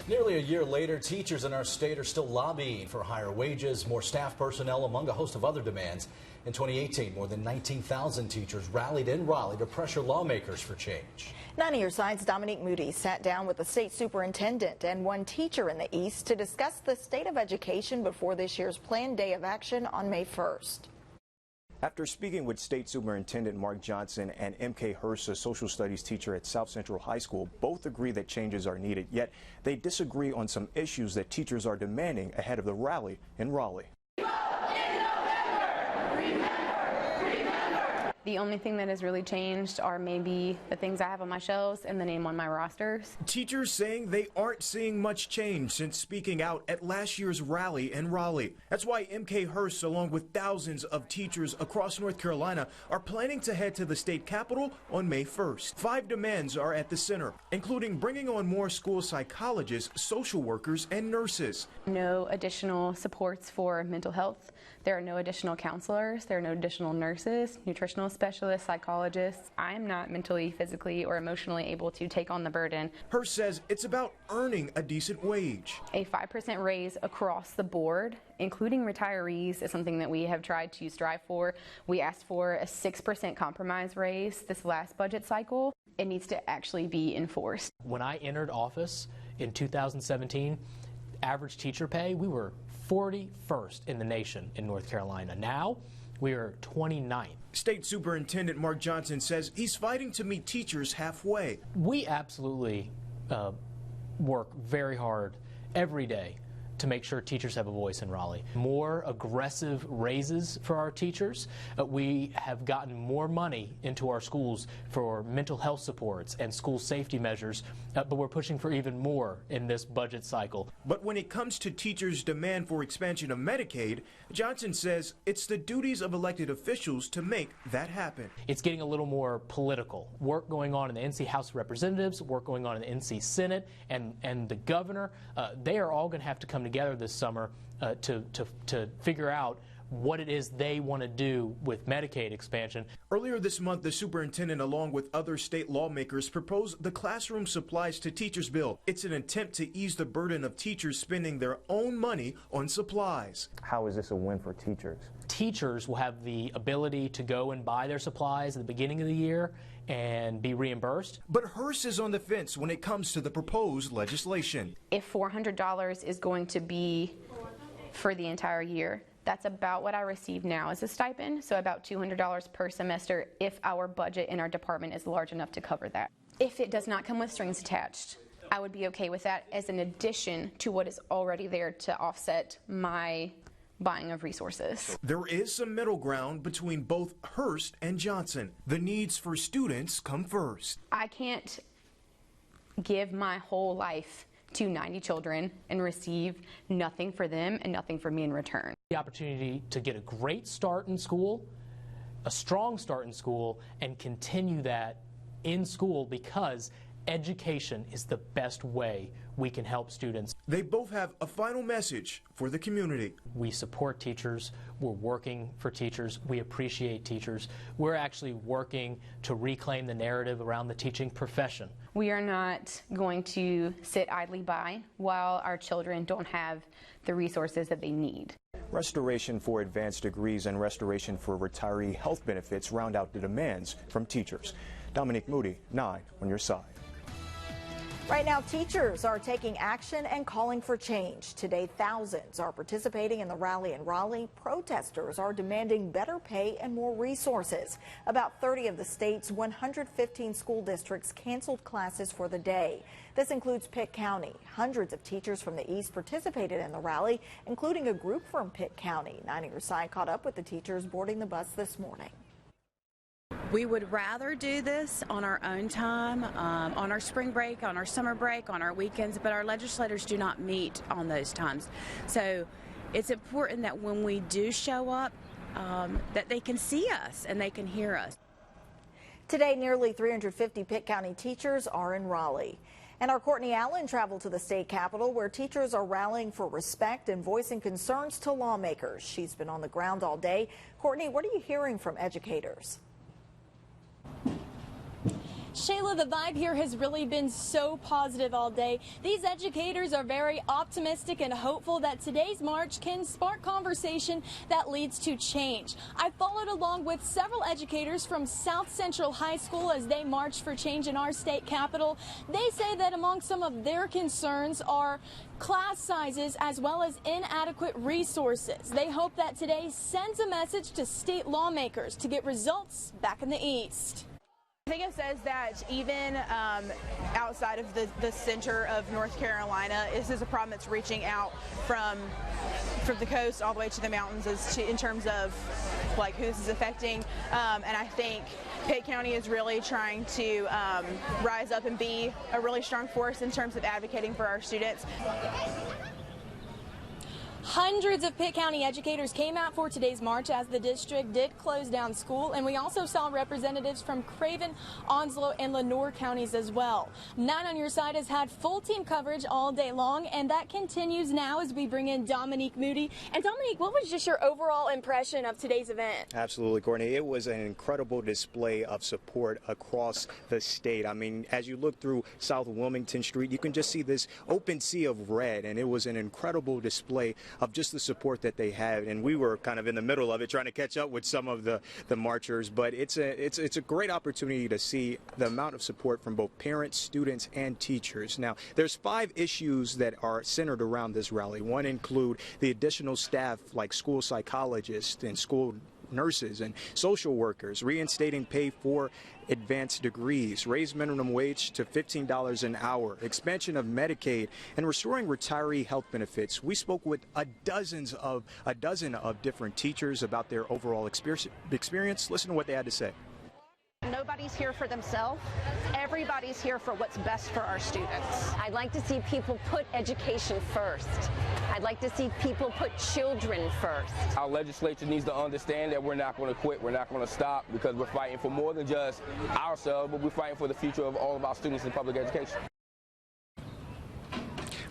Nearly a year later, teachers in our state are still lobbying for higher wages, more staff personnel, among a host of other demands. In 2018, more than 19,000 teachers rallied in Raleigh to pressure lawmakers for change. 9 News Side's Dominique Moody sat down with the state superintendent and one teacher in the East to discuss the state of education before this year's planned day of action on May 1st. After speaking with State Superintendent Mark Johnson and M.K. Hurst, a social studies teacher at South Central High School, both agree that changes are needed, yet they disagree on some issues that teachers are demanding ahead of the rally in Raleigh. The only thing that has really changed are maybe the things I have on my shelves and the name on my rosters. Teachers saying they aren't seeing much change since speaking out at last year's rally in Raleigh. That's why M.K. Hurst, along with thousands of teachers across North Carolina, are planning to head to the state capitol on May 1st. 5 demands are at the center, including bringing on more school psychologists, social workers, and nurses. No additional supports for mental health. There are no additional counselors. There are no additional nurses, nutritional specialists, psychologists. I am not mentally, physically, or emotionally able to take on the burden. Hurst says it's about earning a decent wage. A 5% raise across the board, including retirees, is something that we have tried to strive for. We asked for a 6% compromise raise this last budget cycle. It needs to actually be enforced. When I entered office in 2017, average teacher pay, we were 41st in the nation in North Carolina. Now, we are 29th. State Superintendent Mark Johnson says he's fighting to meet teachers halfway. We absolutely work very hard every day to make sure teachers have a voice in Raleigh. More aggressive raises for our teachers. We have gotten more money into our schools for mental health supports and school safety measures, but we're pushing for even more in this budget cycle. But when it comes to teachers' demand for expansion of Medicaid, Johnson says it's the duties of elected officials to make that happen. It's getting a little more political. Work going on in the NC House of Representatives, work going on in the NC Senate, and the governor. They are all going to have to come together this summer to figure out what it is they want to do with Medicaid expansion. Earlier this month, the superintendent, along with other state lawmakers, proposed the Classroom Supplies to Teachers bill. It's an attempt to ease the burden of teachers spending their own money on supplies. How is this a win for teachers? Teachers will have the ability to go and buy their supplies at the beginning of the year and be reimbursed. But Hurst is on the fence when it comes to the proposed legislation. If $400 is going to be for the entire year, that's about what I receive now as a stipend, so about $200 per semester if our budget in our department is large enough to cover that. If it does not come with strings attached, I would be okay with that as an addition to what is already there to offset my buying of resources. There is some middle ground between both Hurst and Johnson. The needs for students come first. I can't give my whole life to 90 children and receive nothing for them and nothing for me in return. The opportunity to get a great start in school, a strong start in school, and continue that in school, because education is the best way we can help students. They both have a final message for the community. We support teachers. We're working for teachers. We appreciate teachers. We're actually working to reclaim the narrative around the teaching profession. We are not going to sit idly by while our children don't have the resources that they need. Restoration for advanced degrees and restoration for retiree health benefits round out the demands from teachers. Dominique Moody, 9 on your side. Right now, teachers are taking action and calling for change. Today, thousands are participating in the rally in Raleigh. Protesters are demanding better pay and more resources. About 30 of the state's 115 school districts canceled classes for the day. This includes Pitt County. Hundreds of teachers from the East participated in the rally, including a group from Pitt County. 9 News Side caught up with the teachers boarding the bus this morning. We would rather do this on our own time, on our spring break, on our summer break, on our weekends, but our legislators do not meet on those times. So it's important that when we do show up, that they can see us and they can hear us. Today, nearly 350 Pitt County teachers are in Raleigh. And our Courtney Allen traveled to the state capitol, where teachers are rallying for respect and voicing concerns to lawmakers. She's been on the ground all day. Courtney, what are you hearing from educators? Shayla, the vibe here has really been so positive all day. These educators are very optimistic and hopeful that today's march can spark conversation that leads to change. I followed along with several educators from South Central High School as they marched for change in our state capital. They say that among some of their concerns are class sizes as well as inadequate resources. They hope that today sends a message to state lawmakers to get results back in the East. I think it says that even outside of the center of North Carolina, this is a problem that's reaching out from the coast all the way to the mountains in terms of like who this is affecting. And I think Pitt County is really trying to rise up and be a really strong force in terms of advocating for our students. Hundreds of Pitt County educators came out for today's march as the district did close down school, and we also saw representatives from Craven, Onslow, and Lenoir counties as well. 9 on Your Side has had full team coverage all day long, and that continues now as we bring in Dominique Moody. And Dominique, what was just your overall impression of today's event? Absolutely, Courtney. It was an incredible display of support across the state. I mean, as you look through South Wilmington Street, you can just see this open sea of red, and it was an incredible display of just the support that they had, and we were kind of in the middle of it trying to catch up with some of the marchers, but it's a great opportunity to see the amount of support from both parents, students, and teachers. Now, there's 5 issues that are centered around this rally. One include the additional staff like school psychologists and school nurses and social workers, reinstating pay for advanced degrees, raise minimum wage to $15 an hour, expansion of Medicaid, and restoring retiree health benefits. We spoke with a dozen of different teachers about their overall experience. Listen to what they had to say. Nobody's here for themselves. Everybody's here for what's best for our students. I'd like to see people put education first. I'd like to see people put children first. Our legislature needs to understand that we're not going to quit, we're not going to stop, because we're fighting for more than just ourselves, but we're fighting for the future of all of our students in public education.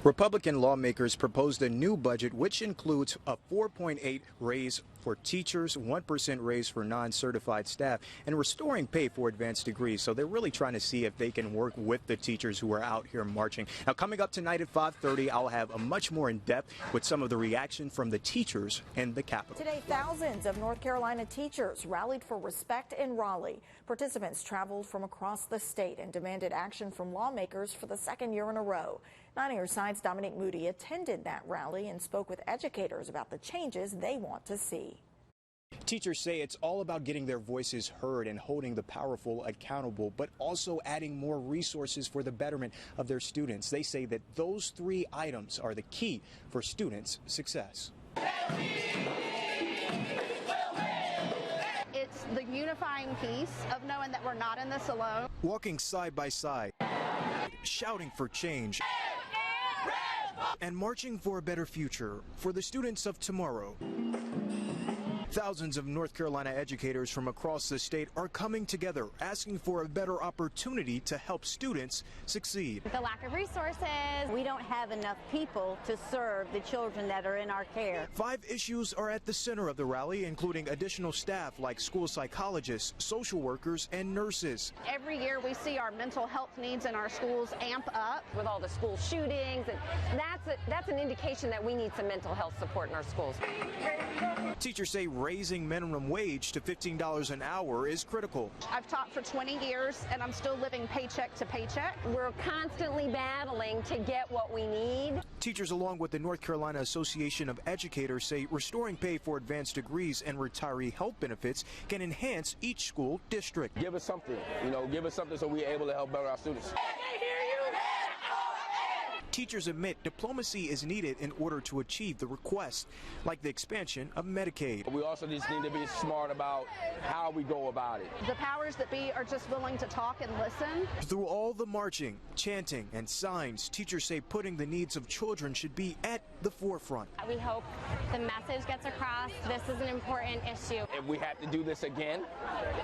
Republican lawmakers proposed a new budget which includes a 4.8 raise for teachers, 1% raise for non-certified staff, and restoring pay for advanced degrees. So they're really trying to see if they can work with the teachers who are out here marching. Now, coming up tonight at 5:30, I'll have a much more in-depth with some of the reaction from the teachers in the Capitol. Today, thousands of North Carolina teachers rallied for respect in Raleigh. Participants traveled from across the state and demanded action from lawmakers for the second year in a row. 9 on Your Side's Dominique Moody attended that rally and spoke with educators about the changes they want to see. Teachers say it's all about getting their voices heard and holding the powerful accountable, but also adding more resources for the betterment of their students. They say that those 3 items are the key for students' success. It's the unifying piece of knowing that we're not in this alone. Walking side by side, shouting for change, and marching for a better future for the students of tomorrow. Thousands of North Carolina educators from across the state are coming together, asking for a better opportunity to help students succeed. The lack of resources. We don't have enough people to serve the children that are in our care. 5 issues are at the center of the rally, including additional staff like school psychologists, social workers, and nurses. Every year we see our mental health needs in our schools amp up. With all the school shootings, and that's an indication that we need some mental health support in our schools. Teachers say raising minimum wage to $15 an hour is critical. I've taught for 20 years and I'm still living paycheck to paycheck. We're constantly battling to get what we need. Teachers, along with the North Carolina Association of Educators, say restoring pay for advanced degrees and retiree health benefits can enhance each school district. Give us something, give us something so we're able to help better our students. Teachers admit diplomacy is needed in order to achieve the request, like the expansion of Medicaid. We also just need to be smart about how we go about it. The powers that be are just willing to talk and listen. Through all the marching, chanting, and signs, teachers say putting the needs of children should be at the forefront. We hope the message gets across. This is an important issue. If we have to do this again,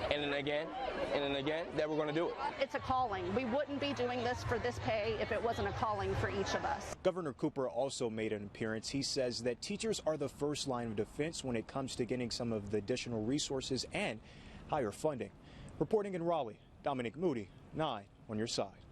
and then again, and then again, then we're going to do it. It's a calling. We wouldn't be doing this for this pay if it wasn't a calling for each of us. Governor Cooper also made an appearance. He says that teachers are the first line of defense when it comes to getting some of the additional resources and higher funding. Reporting in Raleigh, Dominique Moody, 9 on your side.